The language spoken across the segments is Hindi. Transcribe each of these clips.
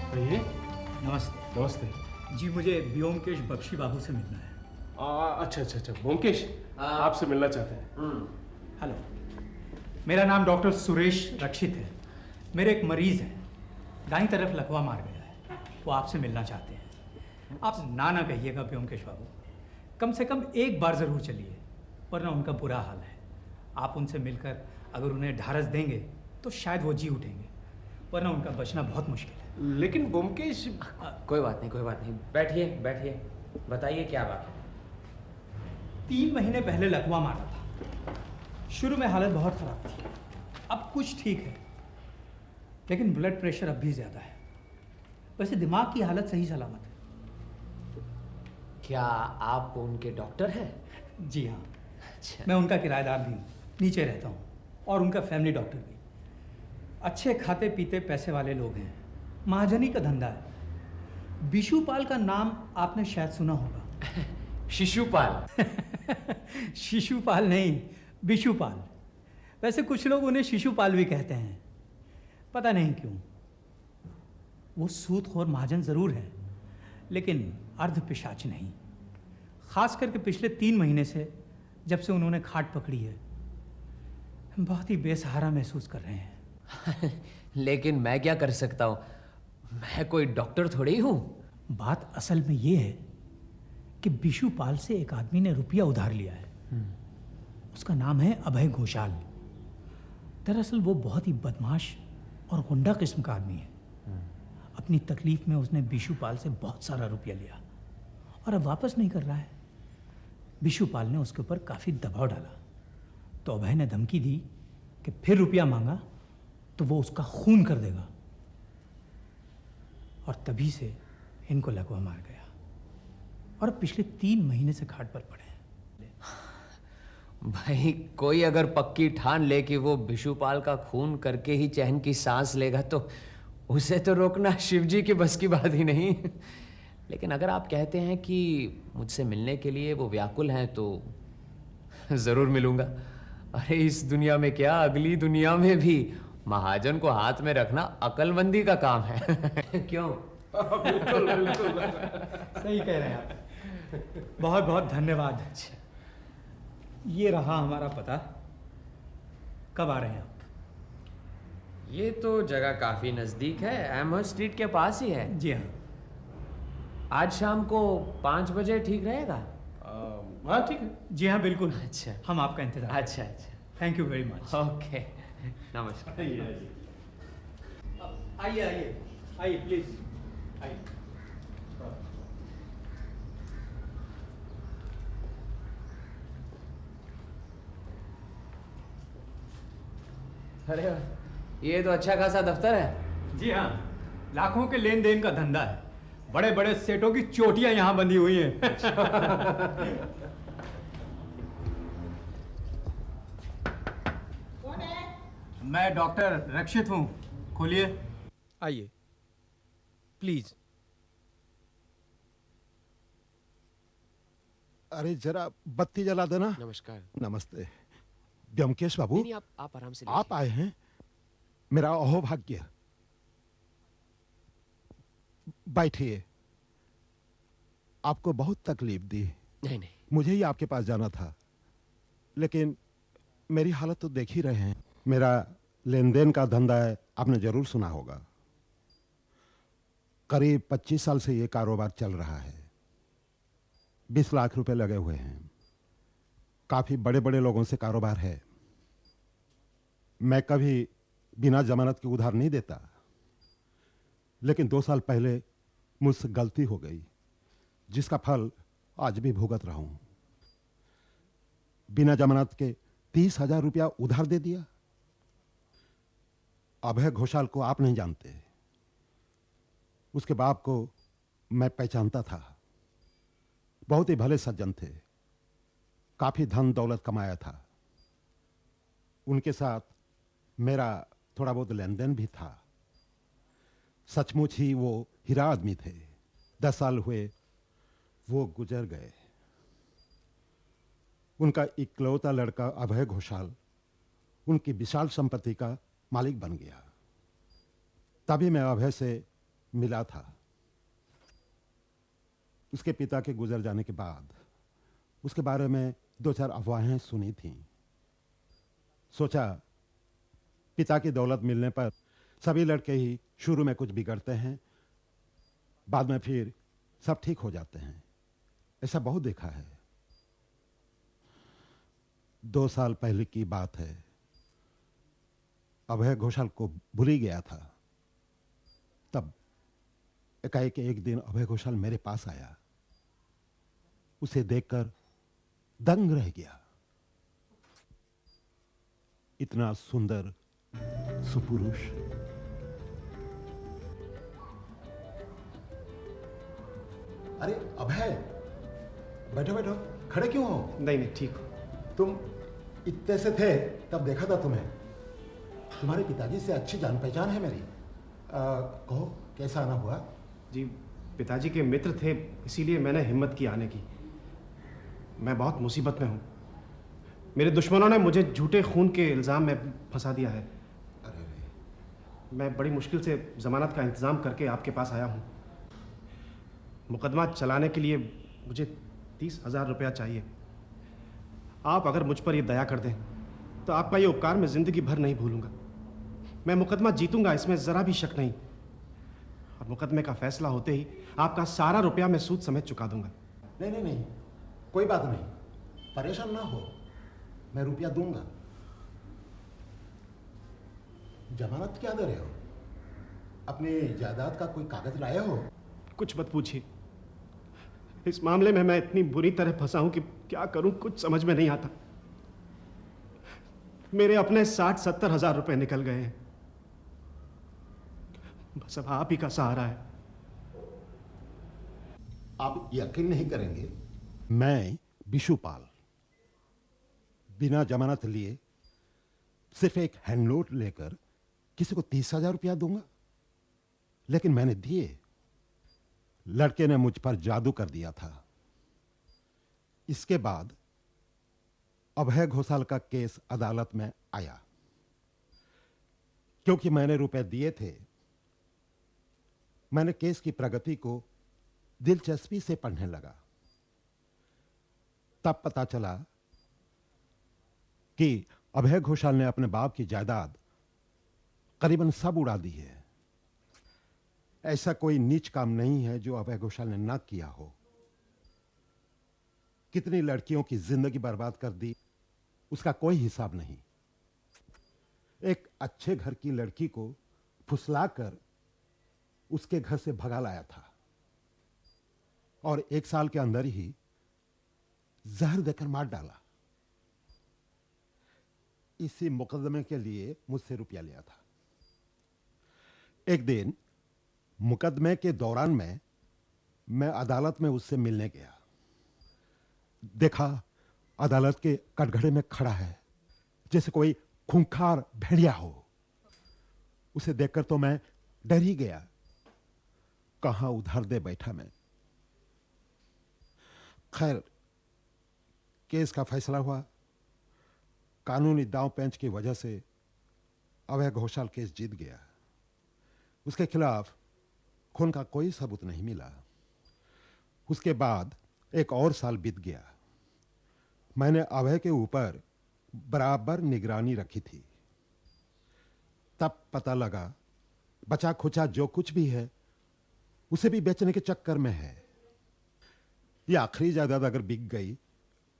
ये नमस्ते नमस्ते। जी, मुझे व्योमकेश बख्शी बाबू से मिलना है। अच्छा अच्छा अच्छा, ब्योमकेश आपसे मिलना चाहते हैं। हेलो, मेरा नाम डॉक्टर सुरेश रक्षित है। मेरे एक मरीज़ हैं, दाईं तरफ लकवा मार गया है, वो आपसे मिलना चाहते हैं। आप ना कहिएगा व्योमकेश बाबू, कम से कम एक बार ज़रूर चलिए, वरना उनका बुरा हाल है। आप उनसे मिलकर अगर उन्हें ढारस देंगे तो शायद वो जी उठेंगे, वरना उनका बचना बहुत मुश्किल है। लेकिन ब्योमकेश कोई बात नहीं, कोई बात नहीं। बैठिए बैठिए, बताइए क्या बात है। 3 महीने पहले लकवा मारा था। शुरू में हालत बहुत ख़राब थी, अब कुछ ठीक है, लेकिन ब्लड प्रेशर अब भी ज़्यादा है। वैसे दिमाग की हालत सही सलामत है। क्या आप उनके डॉक्टर हैं? जी हाँ, अच्छा। मैं उनका किराएदार भी हूँ, नीचे रहता हूँ, और उनका फैमिली डॉक्टर भी। अच्छे खाते पीते पैसे वाले लोग हैं, महाजनी का धंधा है। बिशुपाल का नाम आपने शायद सुना होगा। शिशुपाल? शिशुपाल नहीं, बिशुपाल। वैसे कुछ लोग उन्हें शिशुपाल भी कहते हैं, पता नहीं क्यों। वो सूदखोर महाजन ज़रूर है, लेकिन अर्ध पिशाच नहीं। खास करके पिछले 3 महीने से, जब से उन्होंने खाट पकड़ी है, बहुत ही बेसहारा महसूस कर रहे हैं। लेकिन मैं क्या कर सकता हूँ, मैं कोई डॉक्टर थोड़ी हूँ। बात असल में ये है कि बिशुपाल से एक आदमी ने रुपया उधार लिया है। उसका नाम है अभय घोषाल। दरअसल वो बहुत ही बदमाश और गुंडा किस्म का आदमी है। अपनी तकलीफ में उसने बिशुपाल से बहुत सारा रुपया लिया और अब वापस नहीं कर रहा है। बिशुपाल ने उसके ऊपर काफ़ी दबाव डाला, तो अभय ने धमकी दी कि फिर रुपया मांगा तो वो उसका खून कर देगा, और तभी से इनको लकवा मार गया, और अब पिछले 3 महीने से खाट पर पड़े हैं। भाई, कोई अगर पक्की ठान ले कि वो बिशुपाल का खून करके ही चैन की सांस लेगा, तो उसे तो रोकना शिवजी की बस की बात ही नहीं। लेकिन अगर आप कहते हैं कि मुझसे मिलने के लिए वो व्याकुल हैं, तो जरूर मिलूंगा। अरे इस दुनिया में क्या, अगली दुनिया में भी महाजन को हाथ में रखना अक्लमंदी का काम है। क्यों? बिल्कुल बिल्कुल। सही कह रहे हैं आप। बहुत बहुत धन्यवाद। ये रहा हमारा पता। कब आ रहे हैं आप? ये तो जगह काफी नजदीक है, एमहर स्ट्रीट के पास ही है। जी हाँ। आज शाम को 5 बजे ठीक रहेगा? हाँ ठीक है। जी हाँ, बिल्कुल। अच्छा। हम आपका इंतजार। अच्छा अच्छा, thank you very much. Okay, नमस्कार। आइए आइए। आइए आइए आइए, प्लीज आइए। अरे वाह, ये तो अच्छा खासा दफ्तर है। जी हाँ, लाखों के लेन देन का धंधा है। बड़े बड़े सेठों की चोटियां यहाँ बंधी हुई हैं। कौन है? मैं डॉक्टर रक्षित हूँ, खोलिए। आइए प्लीज। अरे जरा बत्ती जला देना। नमस्कार। नमस्ते ब्योमकेश बाबू। नहीं, आप आराम से आप आए हैं, मेरा अहोभाग्य। बैठिए। आपको बहुत तकलीफ दी, नहीं नहीं, मुझे ही आपके पास जाना था, लेकिन मेरी हालत तो देख ही रहे हैं। मेरा लेन देन का धंधा है, आपने जरूर सुना होगा। करीब 25 साल से ये कारोबार चल रहा है। 20 लाख रुपए लगे हुए हैं। काफी बड़े बड़े लोगों से कारोबार है। मैं कभी बिना जमानत के उधार नहीं देता, लेकिन 2 साल पहले मुझसे गलती हो गई, जिसका फल आज भी भुगत रहा हूं। बिना जमानत के 30,000 रुपया उधार दे दिया। अभय घोषाल को आप नहीं जानते, उसके बाप को मैं पहचानता था। बहुत ही भले सज्जन थे, काफी धन दौलत कमाया था। उनके साथ मेरा थोड़ा बहुत लेन देन भी था। सचमुच ही वो हीरा आदमी थे। 10 साल हुए वो गुजर गए। उनका इकलौता लड़का अभय घोषाल उनकी विशाल संपत्ति का मालिक बन गया। तभी मैं अभय से मिला था। उसके पिता के गुजर जाने के बाद उसके बारे में 2-4 अफवाहें सुनी थीं। सोचा पिता की दौलत मिलने पर सभी लड़के ही शुरू में कुछ बिगड़ते हैं, बाद में फिर सब ठीक हो जाते हैं। ऐसा बहुत देखा है। 2 साल पहले की बात है। अभय घोषाल को भूल ही गया था। तब एकाएक एक दिन अभय घोषाल मेरे पास आया। उसे देखकर दंग रह गया। इतना सुंदर सुपुरुष। अरे अभय, बैठो बैठो, खड़े क्यों हो? नहीं नहीं, ठीक हो। तुम इतने से थे तब देखा था तुम्हें। तुम्हारे पिताजी से अच्छी जान पहचान है मेरी। कहो कैसा आना हुआ? जी, पिताजी के मित्र थे, इसीलिए मैंने हिम्मत की आने की। मैं बहुत मुसीबत में हूँ। मेरे दुश्मनों ने मुझे झूठे खून के इल्ज़ाम में फंसा दिया है। अरे मैं बड़ी मुश्किल से ज़मानत का इंतज़ाम करके आपके पास आया हूँ। मुकदमा चलाने के लिए मुझे 30,000 रुपया चाहिए। आप अगर मुझ पर ये दया कर दें तो आपका ये उपकार मैं ज़िंदगी भर नहीं भूलूंगा। मैं मुकदमा जीतूंगा, इसमें ज़रा भी शक नहीं। और मुकदमे का फैसला होते ही आपका सारा रुपया मैं सूद समेत चुका दूंगा। नहीं नहीं नहीं, कोई बात नहीं, परेशान ना हो, मैं रुपया दूंगा। जमानत क्या दे रहे हो? अपनी जायदाद का कोई कागज लाए हो? कुछ मत पूछिए। इस मामले में मैं इतनी बुरी तरह फंसा हूं कि क्या करूं कुछ समझ में नहीं आता। मेरे अपने 60-70 हजार रुपए निकल गए हैं। बस अब आप ही का सहारा है। आप यकीन नहीं करेंगे, मैं बिशुपाल बिना जमानत लिए सिर्फ एक हैंड नोट लेकर किसी को 30,000 रुपया दूंगा, लेकिन मैंने दिए। लड़के ने मुझ पर जादू कर दिया था। इसके बाद अभय घोषाल का केस अदालत में आया। क्योंकि मैंने रुपए दिए थे, मैंने केस की प्रगति को दिलचस्पी से पढ़ने लगा। तब पता चला कि अभय घोषाल ने अपने बाप की जायदाद करीबन सब उड़ा दी है। ऐसा कोई नीच काम नहीं है जो अभय घोषाल ने ना किया हो। कितनी लड़कियों की जिंदगी बर्बाद कर दी, उसका कोई हिसाब नहीं। एक अच्छे घर की लड़की को फुसलाकर उसके घर से भगा लाया था और 1 साल के अंदर ही जहर देकर मार डाला। इसी मुकदमे के लिए मुझसे रुपया लिया था। एक दिन मुकदमे के दौरान मैं अदालत में उससे मिलने गया। देखा अदालत के कटघरे में खड़ा है जैसे कोई खूंखार भेड़िया हो। उसे देखकर तो मैं डर ही गया। कहां उधार दे बैठा मैं। खैर, केस का फैसला हुआ। कानूनी दांव पेंच की वजह से अभय घोषाल केस जीत गया। उसके खिलाफ खून का कोई सबूत नहीं मिला। उसके बाद 1 और साल बीत गया। मैंने अभय के ऊपर बराबर निगरानी रखी थी। तब पता लगा बचा खुचा जो कुछ भी है उसे भी बेचने के चक्कर में है। ये आखिरी जायदाद अगर बिक गई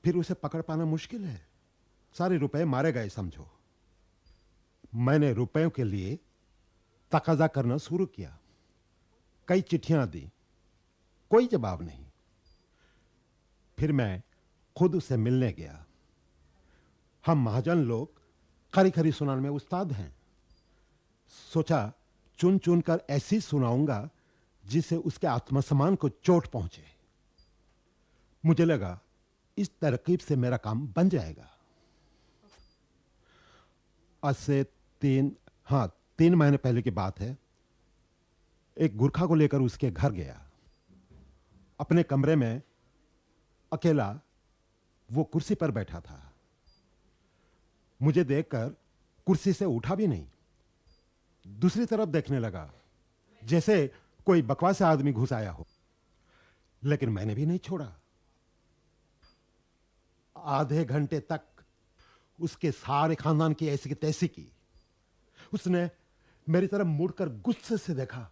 फिर उसे पकड़ पाना मुश्किल है। सारे रुपए मारे गए समझो। मैंने रुपयों के लिए तकाजा करना शुरू किया। कई चिट्ठियां दी, कोई जवाब नहीं। फिर मैं खुद उसे मिलने गया। हम महाजन लोग खरी खरी सुनाने में उस्ताद हैं। सोचा चुन चुन कर ऐसी सुनाऊंगा जिससे उसके आत्मसम्मान को चोट पहुंचे। मुझे लगा इस तरकीब से मेरा काम बन जाएगा। आज से 3 महीने पहले की बात है। एक गुरखा को लेकर उसके घर गया। अपने कमरे में अकेला वो कुर्सी पर बैठा था। मुझे देखकर कुर्सी से उठा भी नहीं। दूसरी तरफ देखने लगा जैसे कोई बकवास आदमी घुस आया हो, लेकिन मैंने भी नहीं छोड़ा। आधे घंटे तक उसके सारे खानदान की ऐसी की तैसी की। उसने मेरी तरफ मुड़कर गुस्से से देखा।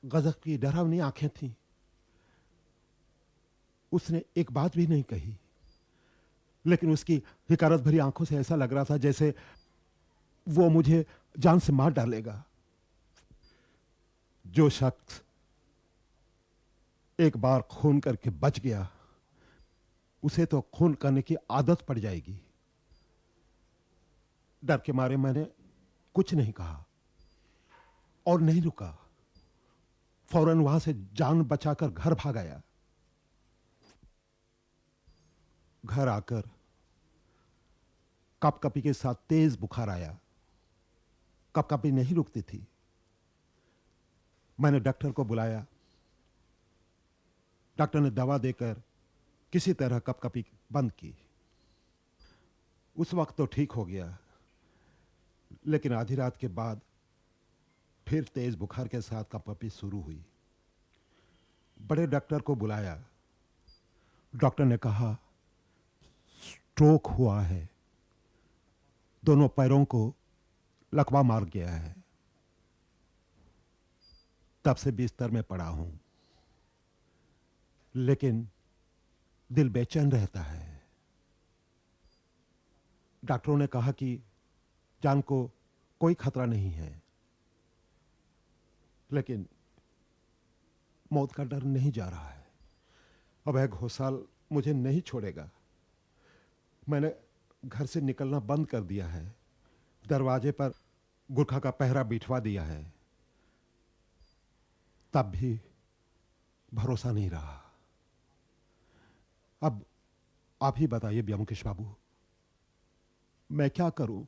गजब की डरावनी आंखें थीं। उसने एक बात भी नहीं कही, लेकिन उसकी हिकारत भरी आंखों से ऐसा लग रहा था जैसे वो मुझे जान से मार डालेगा। जो शख्स एक बार खून करके बच गया, उसे तो खून करने की आदत पड़ जाएगी। डर के मारे मैंने कुछ नहीं कहा और नहीं रुका। फौरन वहां से जान बचाकर घर भाग आया। घर आकर कपकपी के साथ तेज बुखार आया। कपकपी नहीं रुकती थी। मैंने डॉक्टर को बुलाया। डॉक्टर ने दवा देकर किसी तरह कपकपी बंद की। उस वक्त तो ठीक हो गया, लेकिन आधी रात के बाद फिर तेज बुखार के साथ कपकपी शुरू हुई। बड़े डॉक्टर को बुलाया। डॉक्टर ने कहा स्ट्रोक हुआ है, दोनों पैरों को लकवा मार गया है। तब से बिस्तर में पड़ा हूं, लेकिन दिल बेचैन रहता है। डॉक्टरों ने कहा कि जान को कोई खतरा नहीं है, लेकिन मौत का डर नहीं जा रहा है। अभय घोषाल मुझे नहीं छोड़ेगा। मैंने घर से निकलना बंद कर दिया है। दरवाजे पर गुरखा का पहरा बिठवा दिया है, तब भी भरोसा नहीं रहा। अब आप ही बताइए ब्योमकेश बाबू, मैं क्या करूं?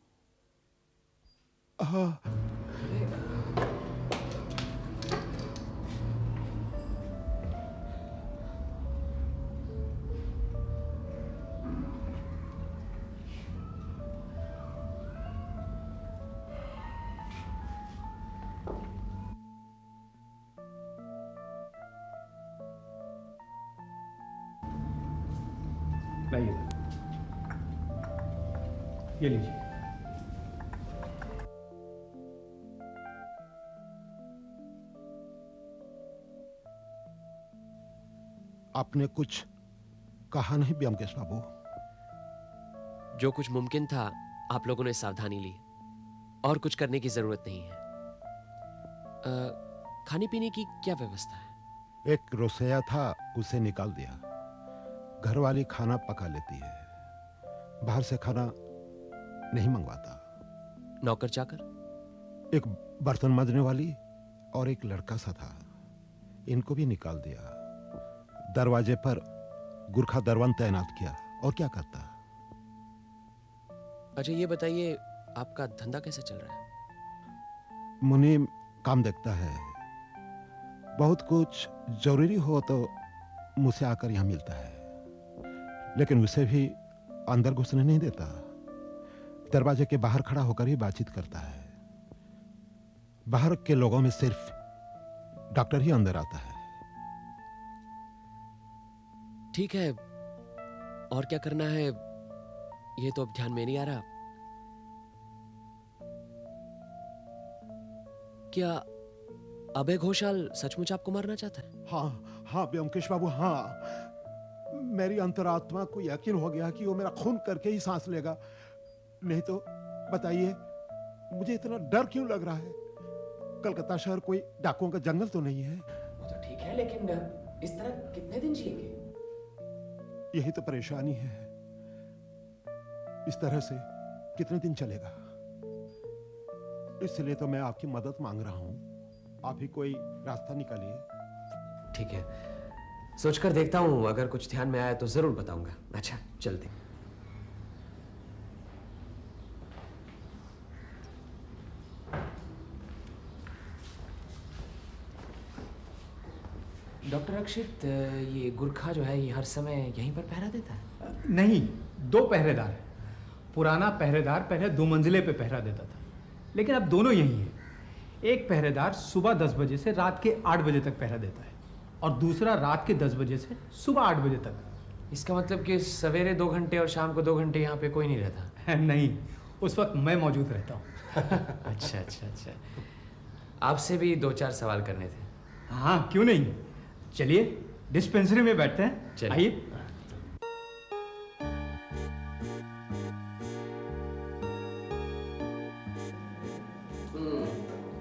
लाइए, ये लीजिए। आपने कुछ कहा नहीं ब्योमकेश बाबू? जो कुछ मुमकिन था आप लोगों ने सावधानी ली, और कुछ करने की जरूरत नहीं है। खाने पीने की क्या व्यवस्था है? एक रोसैया था, उसे निकाल दिया। घर वाली खाना पका लेती है, बाहर से खाना नहीं मंगवाता। नौकर चाकर? एक बर्तन मांजने वाली और एक लड़का सा था, इनको भी निकाल दिया। दरवाजे पर गुरखा दरवन तैनात किया, और क्या करता। अच्छा ये बताइए, आपका धंधा कैसे चल रहा है? मुनीम काम देखता है। बहुत कुछ जरूरी हो तो मुझसे आकर यहां मिलता है, लेकिन उसे भी अंदर घुसने नहीं देता। दरवाजे के बाहर खड़ा होकर ही बातचीत करता है। बाहर के लोगों में सिर्फ डॉक्टर ही अंदर आता है। ठीक है, और क्या करना है ये तो अब ध्यान में नहीं आ रहा। क्या अभय घोषाल सचमुच आपको मारना चाहता है? हाँ हाँ ब्योमकेश बाबू, हाँ। मेरी अंतरात्मा को यकीन हो गया कि वो मेरा खून करके ही सांस लेगा। नहीं तो बताइए, मुझे इतना डर क्यों लग रहा है? कलकत्ता शहर कोई डाकुओं का जंगल तो नहीं है। वो तो ठीक है, लेकिन इस तरह कितने दिन जिएंगे? यही तो परेशानी है। इस तरह से कितने दिन चलेगा? इसलिए तो मैं आपकी मदद मांग रहा हूं। आप ही कोई रास्ता निकालिए। ठीक है, सोचकर देखता हूं, अगर कुछ ध्यान में आया तो जरूर बताऊंगा। अच्छा चलते। डॉक्टर अक्षित, ये गुरखा जो है ये हर समय यहीं पर पहरा देता है? नहीं, 2 पहरेदार हैं। पुराना पहरेदार पहले 2 मंजिले पे पहरा देता था, लेकिन अब दोनों यहीं हैं। एक पहरेदार सुबह 10 बजे से रात के 8 बजे तक पहरा देता है और दूसरा रात के 10 बजे से सुबह 8 बजे तक। इसका मतलब कि सवेरे 2 घंटे और शाम को 2 घंटे यहाँ पे कोई नहीं रहता? नहीं, उस वक्त मैं मौजूद रहता हूँ। अच्छा अच्छा अच्छा, आपसे भी 2-4 सवाल करने थे। हाँ क्यों नहीं, चलिए डिस्पेंसरी में बैठते हैं, चलिए। आइए।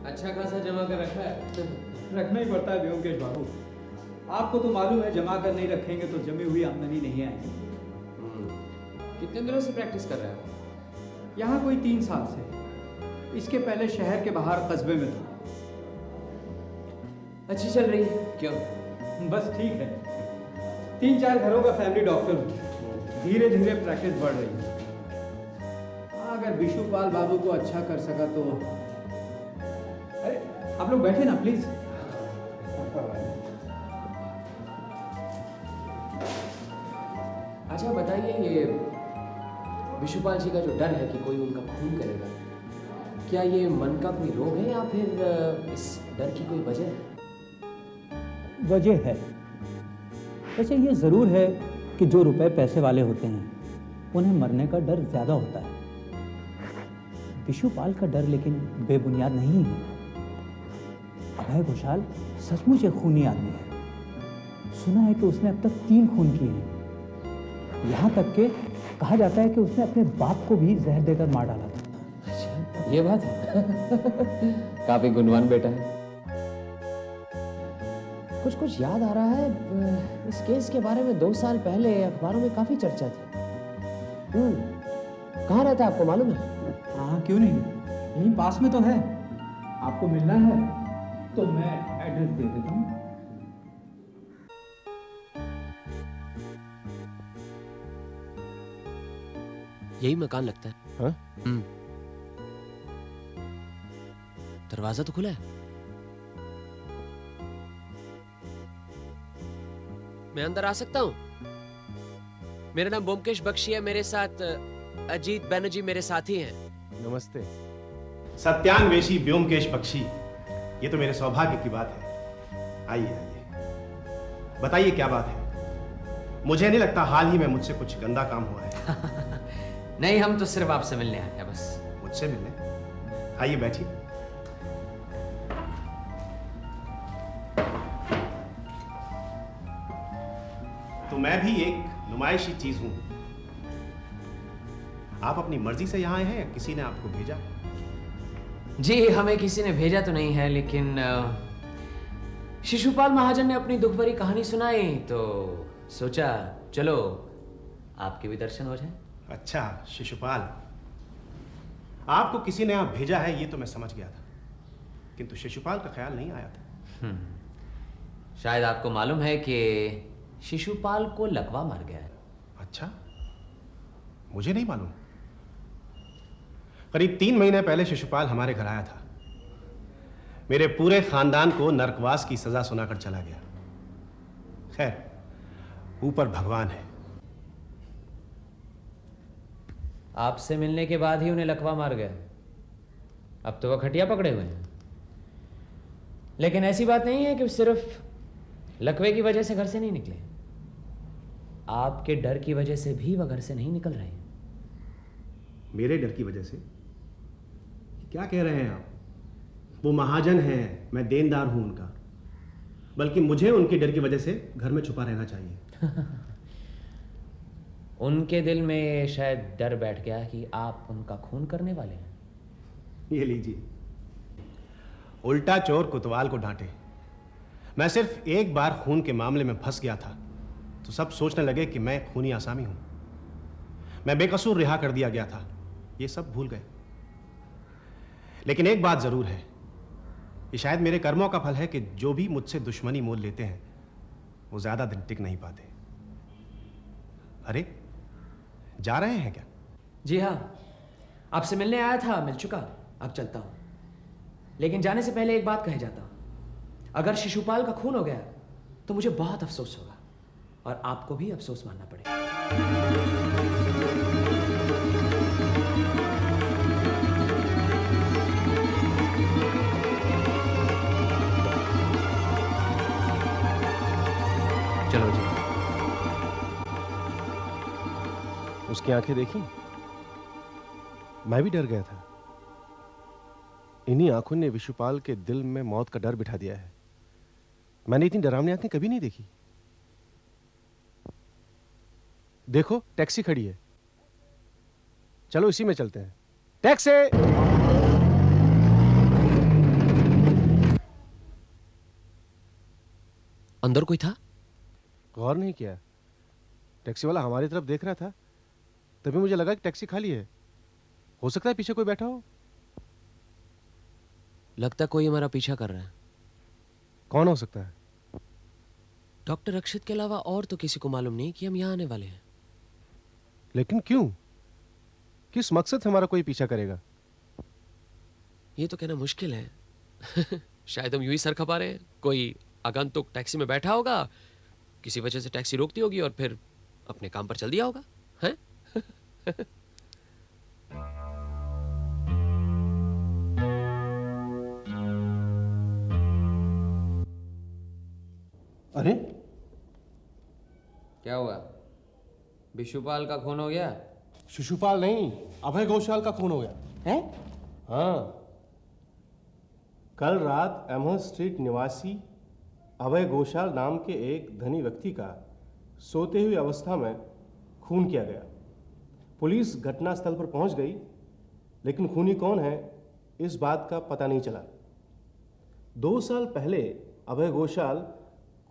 अच्छा खासा जमा कर रखा है। रखना ही पड़ता है व्योमकेश बाबू, आपको तो मालूम है जमा कर नहीं रखेंगे तो जमी हुई आमदनी नहीं आएगी। कितने दिनों से प्रैक्टिस कर रहे हो? यहाँ कोई 3 साल से, इसके पहले शहर के बाहर कस्बे में था। अच्छी चल रही है? क्यों? बस ठीक है, 3-4 घरों का फैमिली डॉक्टर हूँ, धीरे धीरे प्रैक्टिस बढ़ रही है। अगर विशुपाल बाबू को अच्छा कर सका तो। अरे आप लोग बैठे ना प्लीज। अच्छा बताइए, ये विशुपाल जी का जो डर है कि कोई उनका खून करेगा, क्या ये मन का कोई रोग है या फिर इस डर की कोई वजह है? वजह है, वैसे ये ज़रूर है कि जो रुपए पैसे वाले होते हैं उन्हें मरने का डर ज़्यादा होता है। विशुपाल का डर लेकिन बेबुनियाद नहीं है। अभय घोषाल सचमुच एक खूनी आदमी है। सुना है कि उसने अब तक 3 खून किए हैं। यहाँ तक कि कहा जाता है कि उसने अपने बाप को भी जहर देकर मार डाला था। अच्छा, ये बात है। काफी गुणवान बेटा है। कुछ याद आ रहा है, इस केस के बारे में 2 साल पहले अखबारों में काफी चर्चा थी। कहाँ रहता है आपको मालूम है? हाँ क्यों नहीं, यहीं पास में तो है। आपको मिलना है तो मैं एड्रेस दे देता हूँ। यही मकान लगता है। हाँ? दरवाजा तो खुला है। मैं अंदर आ सकता हूँ? मेरा नाम ब्योमकेश बख्शी है, मेरे साथ अजीत बैनर्जी मेरे साथी हैं। नमस्ते। सत्यान्वेषी ब्योमकेश बख्शी, ये तो मेरे सौभाग्य की बात है। आइए आइए, बताइए क्या बात है। मुझे नहीं लगता हाल ही में मुझसे कुछ गंदा काम हुआ है। नहीं, हम तो सिर्फ आपसे मिलने आए हैं बस। मुझसे मिलने? आइए बैठिए। तो मैं भी एक नुमाइशी चीज हूं। आप अपनी मर्जी से यहां आए हैं या किसी ने आपको भेजा? जी, हमें किसी ने भेजा तो नहीं है, लेकिन शिशुपाल महाजन ने अपनी दुख भरी कहानी सुनाई तो सोचा चलो आपके भी दर्शन हो जाए। अच्छा, शिशुपाल, आपको किसी ने यहां भेजा है ये तो मैं समझ गया था, किंतु शिशुपाल का ख्याल नहीं आया था। शायद आपको मालूम है कि शिशुपाल को लकवा मार गया है। अच्छा, मुझे नहीं मालूम। करीब 3 महीने पहले शिशुपाल हमारे घर आया था। मेरे पूरे खानदान को नरकवास की सजा सुनाकर चला गया। खैर, ऊपर भगवान है। आपसे मिलने के बाद ही उन्हें लकवा मार गया। अब तो वह खटिया पकड़े हुए हैं। लेकिन ऐसी बात नहीं है कि सिर्फ लकवे की वजह से घर से नहीं निकले। आपके डर की वजह से भी वह घर से नहीं निकल रहे हैं। मेरे डर की वजह से? क्या कह रहे हैं आप? वो महाजन हैं, मैं देनदार हूं उनका। बल्कि मुझे उनके डर की वजह से घर में छुपा रहना चाहिए। उनके दिल में शायद डर बैठ गया कि आप उनका खून करने वाले हैं। ये लीजिए, उल्टा चोर कोतवाल को डांटे। मैं सिर्फ एक बार खून के मामले में फंस गया था तो सब सोचने लगे कि मैं खूनी आसामी हूं। मैं बेकसूर रिहा कर दिया गया था, ये सब भूल गए। लेकिन एक बात जरूर है, ये शायद मेरे कर्मों का फल है कि जो भी मुझसे दुश्मनी मोल लेते हैं वो ज्यादा दिन टिक नहीं पाते। अरे, जा रहे हैं क्या? जी हाँ, आपसे मिलने आया था, मिल चुका, अब चलता हूं। लेकिन जाने से पहले एक बात कहे जाता हूं। अगर शिशुपाल का खून हो गया तो मुझे बहुत अफसोस होगा और आपको भी अफसोस मानना पड़ेगा। चलो जी। उसकी आंखें देखी, मैं भी डर गया था। इन्हीं आंखों ने विशुपाल के दिल में मौत का डर बिठा दिया है। मैंने इतनी डरावनी आंखें कभी नहीं देखी। देखो, टैक्सी खड़ी है, चलो इसी में चलते हैं। टैक्सी! अंदर कोई था? गौर नहीं किया। टैक्सी वाला हमारी तरफ देख रहा था, तभी मुझे लगा कि टैक्सी खाली है। हो सकता है पीछे कोई बैठा हो। लगता कोई हमारा पीछा कर रहा है। कौन हो सकता है? डॉक्टर रक्षित के अलावा और तो किसी को मालूम नहीं कि हम यहाँ आने वाले हैं। लेकिन क्यों? किस मकसद से हमारा कोई पीछा करेगा? ये तो कहना मुश्किल है। शायद हम यूं ही सर खपा रहे हैं। कोई आगंतुक टैक्सी में बैठा होगा, किसी वजह से टैक्सी रोकती होगी और फिर अपने काम पर चल दिया होगा, हैं? अरे, क्या हुआ? विशुपाल का खून हो गया? शिशुपाल नहीं, अभय घोषाल का खून हो गया है? हाँ, कल रात एमहर्स्ट स्ट्रीट निवासी अभय घोषाल नाम के एक धनी व्यक्ति का सोते हुई अवस्था में खून किया गया। पुलिस घटनास्थल पर पहुंच गई, लेकिन खूनी कौन है इस बात का पता नहीं चला। 2 साल पहले अभय घोषाल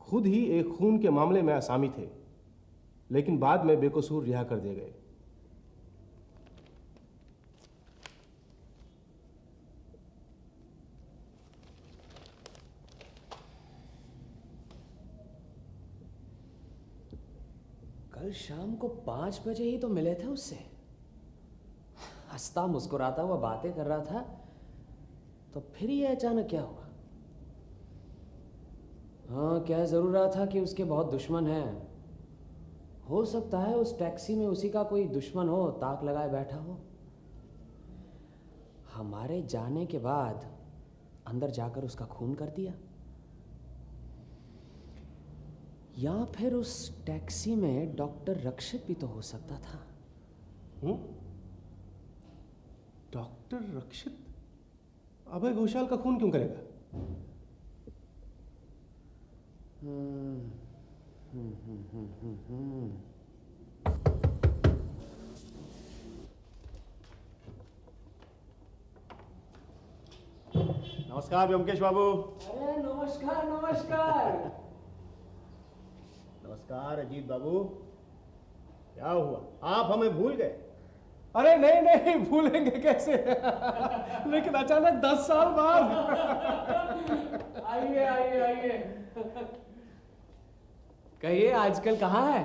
खुद ही एक खून के मामले में आसामी थे, लेकिन बाद में बेकसूर रिहा कर दिए गए। कल शाम को 5 बजे ही तो मिले थे उससे। हंसता मुस्कुराता हुआ बातें कर रहा था, तो फिर ये अचानक क्या हुआ? हाँ, कह जरूर रहा था कि उसके बहुत दुश्मन हैं। हो सकता है उस टैक्सी में उसी का कोई दुश्मन हो, ताक लगाए बैठा हो। हमारे जाने के बाद अंदर जाकर उसका खून कर दिया। या फिर उस टैक्सी में डॉक्टर रक्षित भी तो हो सकता था। डॉक्टर रक्षित अभय घोषाल का खून क्यों करेगा? नमस्कार व्योमकेश बाबू। अरे नमस्कार नमस्कार। नमस्कार अजीत बाबू। क्या हुआ, आप हमें भूल गए? अरे नहीं नहीं, भूलेंगे कैसे? लेकिन अचानक 10 साल बाद। आइए आइए आइए। कहिए, आजकल कहाँ है?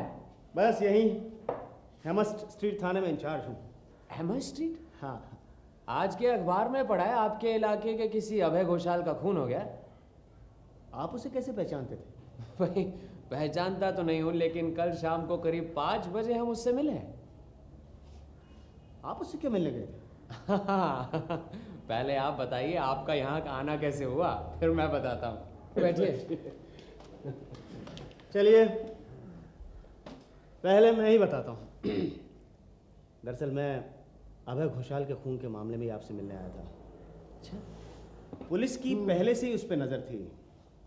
बस यही हेमस्ट स्ट्रीट थाने में इंचार्ज हूँ। हेमस्ट स्ट्रीट? हाँ। आज के अखबार में पढ़ा है आपके इलाके के किसी अभय घोषाल का खून हो गया। आप उसे कैसे पहचानते थे? भाई, पहचानता तो नहीं हूं, लेकिन कल शाम को करीब 5 बजे हम उससे मिले। आप उससे क्यों मिलने गए थे? पहले आप बताइए, आपका यहाँ का आना कैसे हुआ, फिर मैं बताता हूँ। बैठिए। चलिए, पहले मैं ही बताता हूँ। दरअसल मैं अभय घोषाल के खून के मामले में ही आपसे मिलने आया था। अच्छा। पुलिस की पहले से ही उस पर नज़र थी,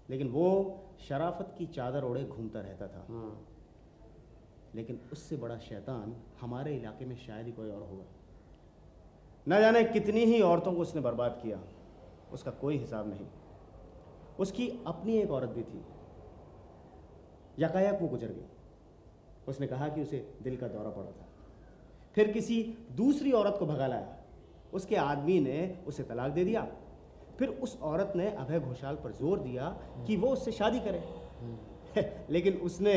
लेकिन वो शराफत की चादर ओढ़े घूमता रहता था। लेकिन उससे बड़ा शैतान हमारे इलाके में शायद ही कोई और होगा। न जाने कितनी ही औरतों को उसने बर्बाद किया, उसका कोई हिसाब नहीं। उसकी अपनी एक औरत भी थी, यकायक वो गुजर गई। उसने कहा कि उसे दिल का दौरा पड़ा था। फिर किसी दूसरी औरत को भगा लाया, उसके आदमी ने उसे तलाक दे दिया। फिर उस औरत ने अभय घोषाल पर जोर दिया कि वो उससे शादी करे। लेकिन उसने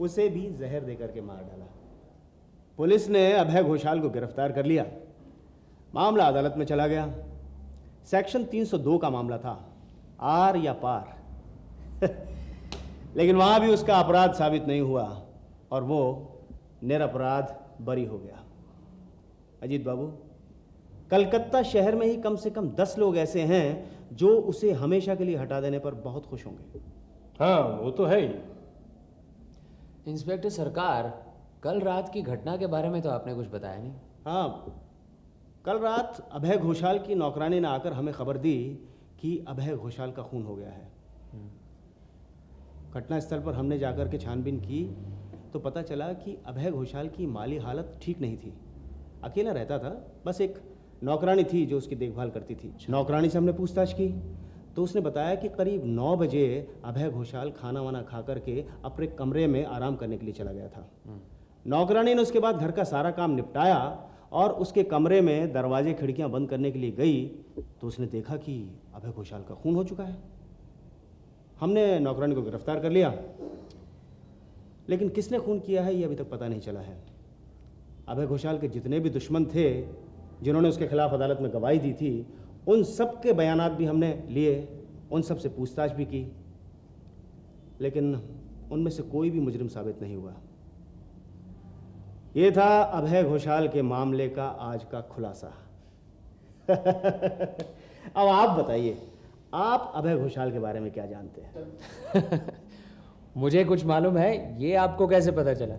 उसे भी जहर देकर के मार डाला। पुलिस ने अभय घोषाल को गिरफ्तार कर लिया। मामला अदालत में चला गया। सेक्शन 302 का मामला था, आर या पार। लेकिन वहां भी उसका अपराध साबित नहीं हुआ और वो निरपराध बरी हो गया। अजीत बाबू, कलकत्ता शहर में ही कम से कम 10 लोग ऐसे हैं जो उसे हमेशा के लिए हटा देने पर बहुत खुश होंगे। हाँ, वो तो है ही। इंस्पेक्टर सरकार, कल रात की घटना के बारे में तो आपने कुछ बताया नहीं। हाँ, कल रात अभय घोषाल की नौकरानी ने आकर हमें खबर दी कि अभय घोषाल का खून हो गया है। घटनास्थल पर हमने जाकर के छानबीन की तो पता चला कि अभय घोषाल की माली हालत ठीक नहीं थी। अकेला रहता था, बस एक नौकरानी थी जो उसकी देखभाल करती थी। नौकरानी से हमने पूछताछ की तो उसने बताया कि करीब 9 बजे अभय घोषाल खाना वाना खा करके अपने कमरे में आराम करने के लिए चला गया था। नौकरानी ने उसके बाद घर का सारा काम निपटाया और उसके कमरे में दरवाजे खिड़कियां बंद करने के लिए गई तो उसने देखा कि अभय घोषाल का खून हो चुका है। हमने नौकरानी को गिरफ्तार कर लिया, लेकिन किसने खून किया है ये अभी तक पता नहीं चला है। अभय घोषाल के जितने भी दुश्मन थे जिन्होंने उसके खिलाफ अदालत में गवाही दी थी, उन सब के बयानात भी हमने लिए, उन सब से पूछताछ भी की, लेकिन उनमें से कोई भी मुजरिम साबित नहीं हुआ। ये था अभय घोषाल के मामले का आज का खुलासा। अब आप बताइए, आप अभय घोषाल के बारे में क्या जानते हैं? मुझे कुछ मालूम है, ये आपको कैसे पता चला?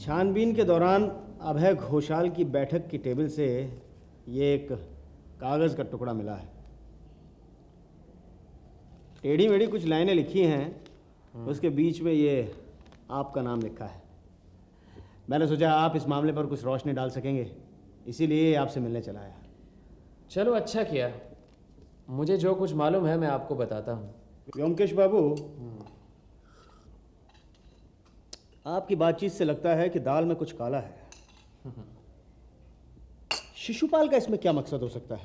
छानबीन के दौरान अभय घोषाल की बैठक की टेबल से ये एक कागज का टुकड़ा मिला है। टेढ़ी मेढ़ी कुछ लाइनें लिखी हैं, उसके बीच में ये आपका नाम लिखा है। मैंने सोचा आप इस मामले पर कुछ रोशनी डाल सकेंगे, इसीलिए आपसे मिलने चला आया। चलो अच्छा किया, मुझे जो कुछ मालूम है मैं आपको बताता हूँ। व्योमकेश बाबू, आपकी बातचीत से लगता है कि दाल में कुछ काला है। शिशुपाल का इसमें क्या मकसद हो सकता है?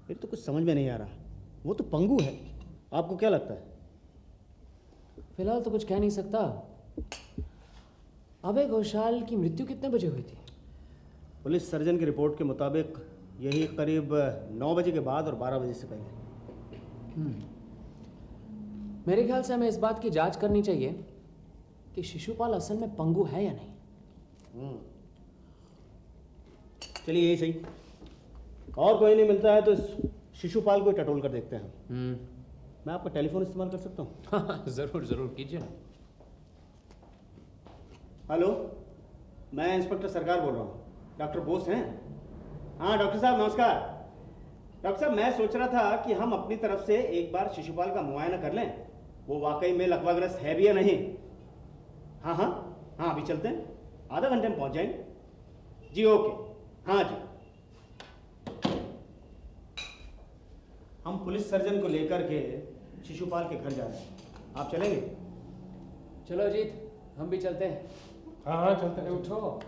मेरे तो कुछ समझ में नहीं आ रहा। वो तो पंगु है, आपको क्या लगता है? फिलहाल तो कुछ कह नहीं सकता। अभय घोषाल की मृत्यु कितने बजे हुई थी? पुलिस सर्जन की रिपोर्ट के मुताबिक यही करीब 9 बजे के बाद और 12 बजे से पहले। मेरे ख्याल से हमें इस बात की जांच करनी चाहिए कि शिशुपाल असल में पंगु है या नहीं। चलिए यही सही, और कोई नहीं मिलता है तो इस शिशुपाल को टटोल कर देखते हैं। मैं आपका टेलीफोन इस्तेमाल कर सकता हूँ? जरूर जरूर कीजिए ना। हेलो, मैं इंस्पेक्टर सरकार बोल रहा हूँ। डॉक्टर बोस हैं? हाँ डॉक्टर साहब नमस्कार। डॉक्टर साहब, मैं सोच रहा था कि हम अपनी तरफ से एक बार शिशुपाल का मुआयना कर लें, वो वाकई में लकवाग्रस्त है भी या नहीं। हाँ हाँ हाँ, अभी चलते हैं, आधा घंटे में पहुंच जाएंगे। जी ओके, हाँ जी। हम पुलिस सर्जन को लेकर के शिशुपाल के घर जा रहे हैं, आप चलेंगे? चलो अजीत, हम भी चलते हैं। हाँ हाँ चलते हैं। उठो।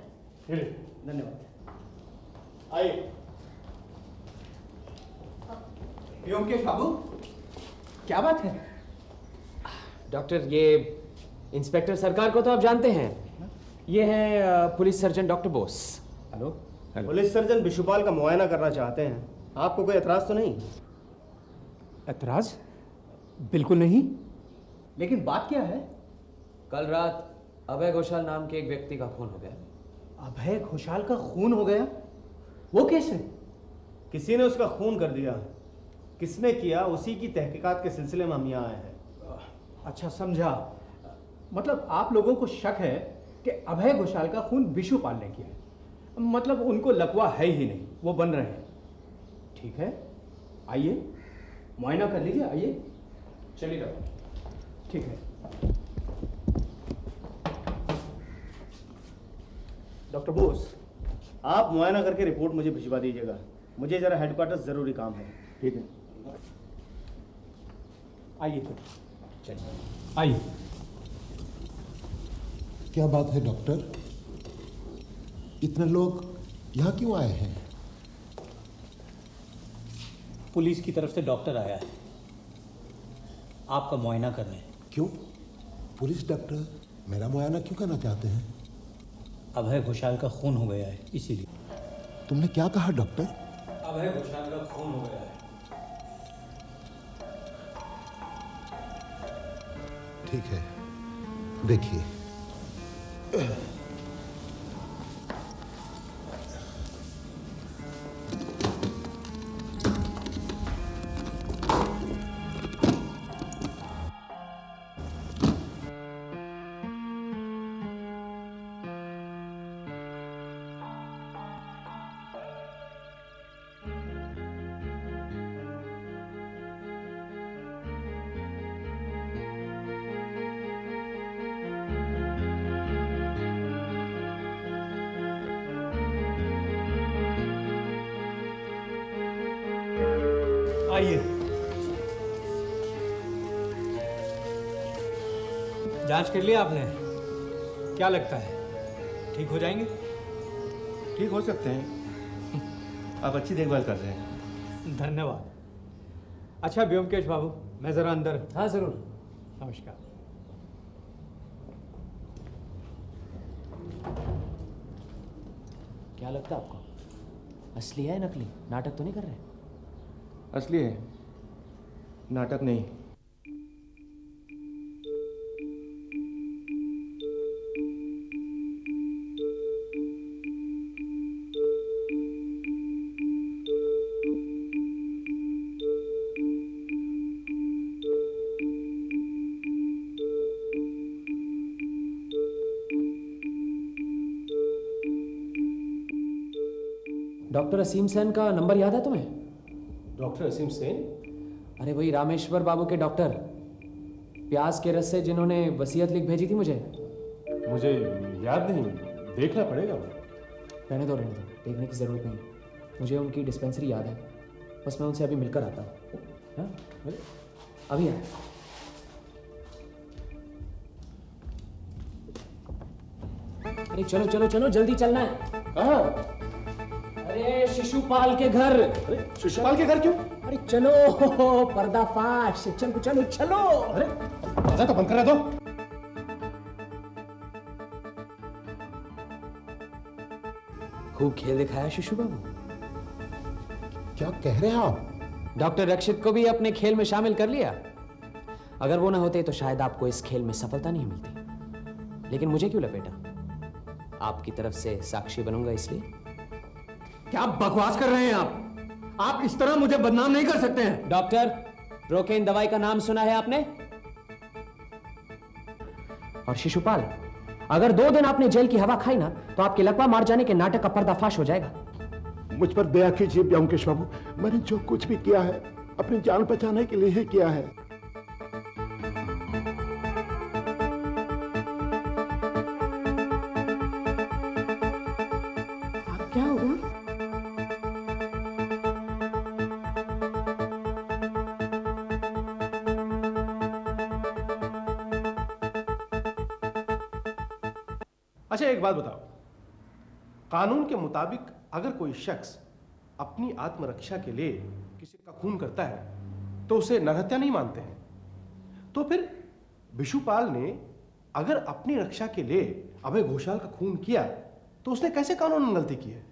धन्यवाद। आइए। व्योमकेश बाबू, क्या बात है? डॉक्टर, ये इंस्पेक्टर सरकार को तो आप जानते हैं, ये है police surgeon doctor Bose. Hello. Police surgeon Bishupal का मुआयना करना चाहते हैं, आपको कोई एतराज तो नहीं? ऐतराज? बिल्कुल नहीं, लेकिन बात क्या है? कल रात अभय घोषाल नाम के एक व्यक्ति का खून हो गया। अभय घोषाल का खून हो गया? वो कैसे? किसी ने उसका खून कर दिया। किसने किया, उसी की तहकीकात के सिलसिले में हम यहाँ आए हैं। अच्छा समझा, मतलब आप लोगों को शक है कि अभय घोषाल का खून बिशुपाल ने किया है। मतलब उनको लकवा है ही नहीं, वो बन रहे हैं। ठीक है, आइए मुआयना कर लीजिए, आइए। चलिए डॉक्टर। ठीक है। डॉक्टर बोस, आप मुआयना करके रिपोर्ट मुझे भिजवा दीजिएगा, मुझे जरा हेडक्वार्टर ज़रूरी काम है। ठीक है, आइए फिर, चलिए आइए। क्या बात है डॉक्टर, इतने लोग यहाँ क्यों आए हैं? पुलिस की तरफ से डॉक्टर आया है आपका मुआयना करने। क्यों? पुलिस डॉक्टर मेरा मुआयना क्यों करना चाहते हैं? अभय घोषाल का खून हो गया है, इसीलिए। तुमने क्या कहा डॉक्टर? अभय घोषाल का खून हो गया है। ठीक है, देखिए। जांच कर लिया आपने? क्या लगता है, ठीक हो जाएंगे? ठीक हो सकते हैं। आप अच्छी देखभाल कर रहे हैं। धन्यवाद। अच्छा व्योमकेश बाबू, मैं जरा अंदर। हाँ जरूर। नमस्कार। क्या लगता है आपको, असली है नकली? नाटक तो नहीं कर रहे? असली है, नाटक नहीं। डॉक्टर असीम सेन का नंबर याद है तुम्हें? डॉक्टर असीम सेन? अरे वही रामेश्वर बाबू के डॉक्टर, प्याज के रस से जिन्होंने वसीयत लिख भेजी थी मुझे। मुझे याद नहीं, देखना पड़ेगा। रहने दो, देखने की ज़रूरत नहीं। मुझे उनकी डिस्पेंसरी याद है, बस मैं उनसे अभी मिलकर आता हूँ। हाँ अभी आया। अरे चलो चलो चलो, जल्दी चलना है। कहाँ? अरे शिशुपाल के घर। अरे शिशुपाल के घर क्यों? अरे चलो, पर्दाफाश। चलो चलो चलो। अरे दरवाजा तो बंद कर दो। खूब खेल दिखाया शिशु बाबू। क्या कह रहे हैं आप? डॉक्टर रक्षित को भी अपने खेल में शामिल कर लिया। अगर वो ना होते तो शायद आपको इस खेल में सफलता नहीं मिलती, लेकिन मुझे क्यों लपेटा? आपकी तरफ से साक्षी बनूंगा इसलिए। क्या बकवास कर रहे हैं आप? आप इस तरह मुझे बदनाम नहीं कर सकते हैं। डॉक्टर, प्रोकेन दवाई का नाम सुना है आपने? और शिशुपाल, अगर 2 दिन आपने जेल की हवा खाई ना, तो आपके लकवा मार जाने के नाटक का पर्दाफाश हो जाएगा। मुझ पर दया कीजिए व्योमकेश बाबू, मैंने जो कुछ भी किया है अपनी जान बचाने के लिए ही किया है। क्या होगा? अच्छा एक बात बताओ, कानून के मुताबिक अगर कोई शख्स अपनी आत्मरक्षा के लिए किसी का खून करता है तो उसे नरहत्या नहीं मानते हैं। तो फिर विशुपाल ने अगर अपनी रक्षा के लिए अभय घोषाल का खून किया तो उसने कैसे कानून में गलती की है?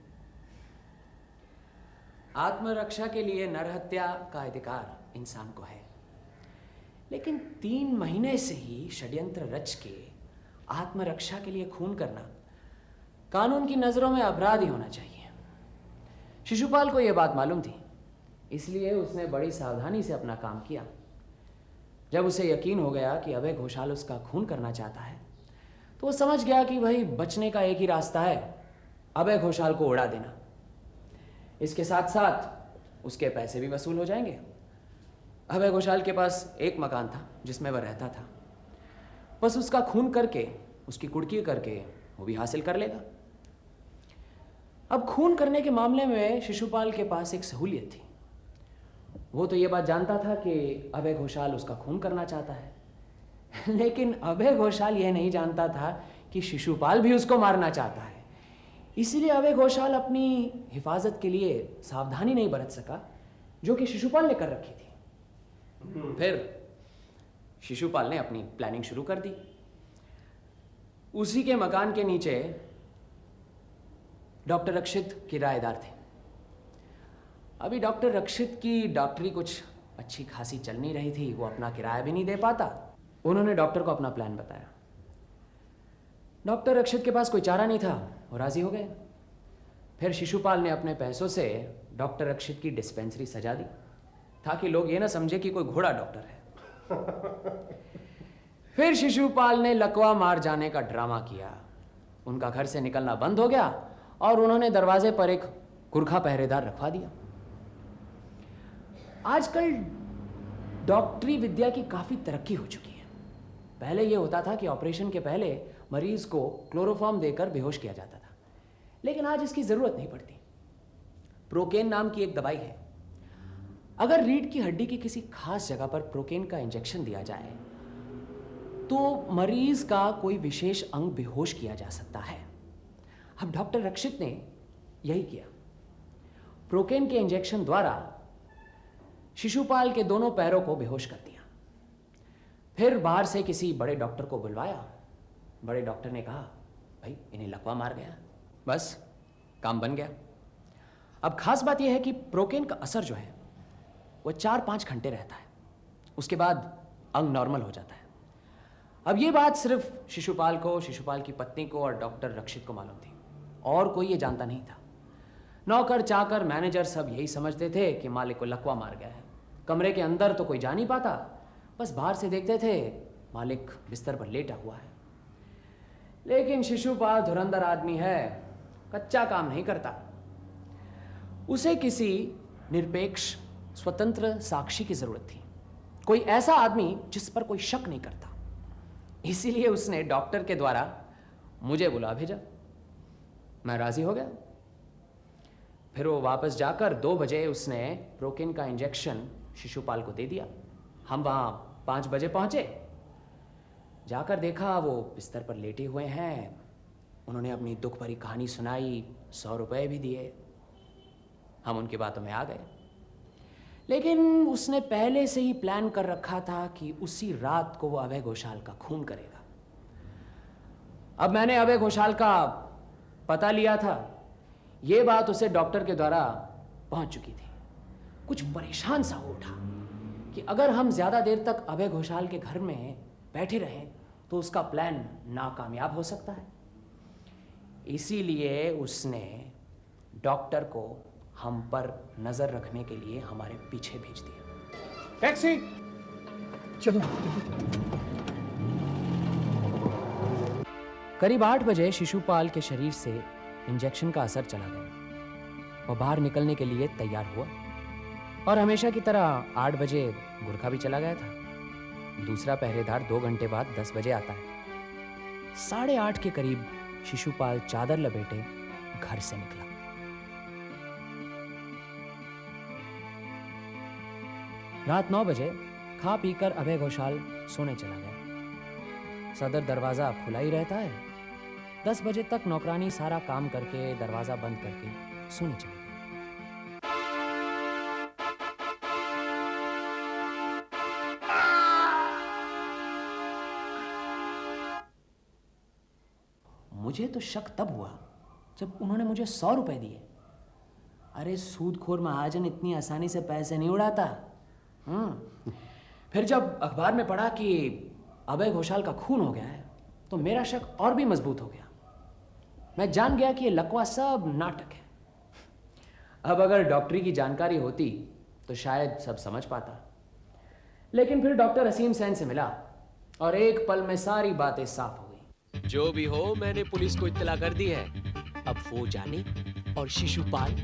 आत्मरक्षा के लिए नरहत्या का अधिकार इंसान को है, लेकिन 3 महीने से ही षड्यंत्र रच के आत्मरक्षा के लिए खून करना कानून की नजरों में अपराध ही होना चाहिए। शिशुपाल को यह बात मालूम थी, इसलिए उसने बड़ी सावधानी से अपना काम किया। जब उसे यकीन हो गया कि अभय घोषाल उसका खून करना चाहता है, तो वो समझ गया कि भाई बचने का एक ही रास्ता है, अभय घोषाल को उड़ा देना। इसके साथ साथ उसके पैसे भी वसूल हो जाएंगे। अभय घोषाल के पास एक मकान था जिसमें वह रहता था, बस उसका खून करके, उसकी कुड़की करके वो भी हासिल कर लेगा। अब खून करने के मामले में शिशुपाल के पास एक सहूलियत थी। वो तो ये बात जानता था कि अभय घोषाल उसका खून करना चाहता है, लेकिन अभय घोषाल यह नहीं जानता था कि शिशुपाल भी उसको मारना चाहता है। इसलिए अभय घोषाल अपनी हिफाजत के लिए सावधानी नहीं बरत सका, जो कि शिशुपाल ने कर रखी थी। फिर शिशुपाल ने अपनी प्लानिंग शुरू कर दी। उसी के मकान के नीचे डॉक्टर रक्षित किराएदार थे। अभी डॉक्टर रक्षित की डॉक्टरी कुछ अच्छी खासी चल नहीं रही थी, वो अपना किराया भी नहीं दे पाता। उन्होंने डॉक्टर को अपना प्लान बताया। डॉक्टर रक्षित के पास कोई चारा नहीं था, वो राजी हो गए। फिर शिशुपाल ने अपने पैसों से डॉक्टर रक्षित की डिस्पेंसरी सजा दी, ताकि लोग ये ना समझे कि कोई घोड़ा डॉक्टर है। फिर शिशुपाल ने लकवा मार जाने का ड्रामा किया। उनका घर से निकलना बंद हो गया और उन्होंने दरवाजे पर एक गुरखा पहरेदार रखवा दिया। आजकल डॉक्टरी विद्या की काफी तरक्की हो चुकी है। पहले यह होता था कि ऑपरेशन के पहले मरीज को क्लोरोफॉर्म देकर बेहोश किया जाता था, लेकिन आज इसकी जरूरत नहीं पड़ती। प्रोकेन नाम की एक दवाई है। अगर रीढ़ की हड्डी की किसी खास जगह पर प्रोकेन का इंजेक्शन दिया जाए तो मरीज का कोई विशेष अंग बेहोश किया जा सकता है। अब डॉक्टर रक्षित ने यही किया। प्रोकेन के इंजेक्शन द्वारा शिशुपाल के दोनों पैरों को बेहोश कर दिया। फिर बाहर से किसी बड़े डॉक्टर को बुलवाया। बड़े डॉक्टर ने कहा, भाई इन्हें लकवा मार गया, बस काम बन गया। अब खास बात यह है कि प्रोकेन का असर जो है वो 4-5 घंटे रहता है, उसके बाद अंग नॉर्मल हो जाता है। अब ये बात सिर्फ शिशुपाल को, शिशुपाल की पत्नी को और डॉक्टर रक्षित को मालूम थी, और कोई ये जानता नहीं था। नौकर चाकर मैनेजर सब यही समझते थे कि मालिक को लकवा मार गया है। कमरे के अंदर तो कोई जा नहीं पाता, बस बाहर से देखते थे मालिक बिस्तर पर लेटा हुआ है। लेकिन शिशुपाल धुरंधर आदमी है, कच्चा काम नहीं करता। उसे किसी निरपेक्ष स्वतंत्र साक्षी की जरूरत थी, कोई ऐसा आदमी जिस पर कोई शक नहीं करता। इसीलिए उसने डॉक्टर के द्वारा मुझे बुला भेजा। मैं राजी हो गया। फिर वो वापस जाकर 2 बजे उसने प्रोकेन का इंजेक्शन शिशुपाल को दे दिया। हम वहां 5 बजे पहुंचे। जाकर देखा वो बिस्तर पर लेटे हुए हैं। उन्होंने अपनी दुख भरी कहानी सुनाई, 100 रुपए भी दिए। हम उनकी बातों में आ गए। लेकिन उसने पहले से ही प्लान कर रखा था कि उसी रात को वो अभय घोषाल का खून करेगा। अब मैंने अभय घोषाल का पता लिया था। ये बात उसे डॉक्टर के द्वारा पहुंच चुकी थी। कुछ परेशान सा हो उठा कि अगर हम ज्यादा देर तक अभय घोषाल के घर में बैठे रहें तो उसका प्लान नाकामयाब हो सकता है। इसीलिए उसने डॉक्टर को हम पर नजर रखने के लिए हमारे पीछे भेज दिया। टैक्सी! चलो। करीब 8 बजे शिशुपाल के शरीर से इंजेक्शन का असर चला गया। वह बाहर निकलने के लिए तैयार हुआ और हमेशा की तरह 8 बजे गुरखा भी चला गया था। दूसरा पहरेदार 2 घंटे बाद 10 बजे आता है। 8:30 के करीब शिशुपाल चादर लपेटे घर से निकला। रात 9 बजे खा पीकर अभय घोषाल सोने चला गया। सदर दरवाजा खुला ही रहता है। 10 बजे तक नौकरानी सारा काम करके दरवाजा बंद करके सोने चली गई। मुझे तो शक तब हुआ जब उन्होंने मुझे 100 रुपए दिए। अरे सूदखोर महाजन इतनी आसानी से पैसे नहीं उड़ाता। फिर जब अखबार में पढ़ा कि अभय घोषाल का खून हो गया है तो मेरा शक और भी मजबूत हो गया। मैं जान गया कि ये लकवा सब नाटक है। अब अगर डॉक्टरी की जानकारी होती तो शायद सब समझ पाता। लेकिन फिर डॉक्टर असीम सेन से मिला और एक पल में सारी बातें साफ हो गई। जो भी हो, मैंने पुलिस को इत्तला कर दी है। अब वो जाने और शिशुपाल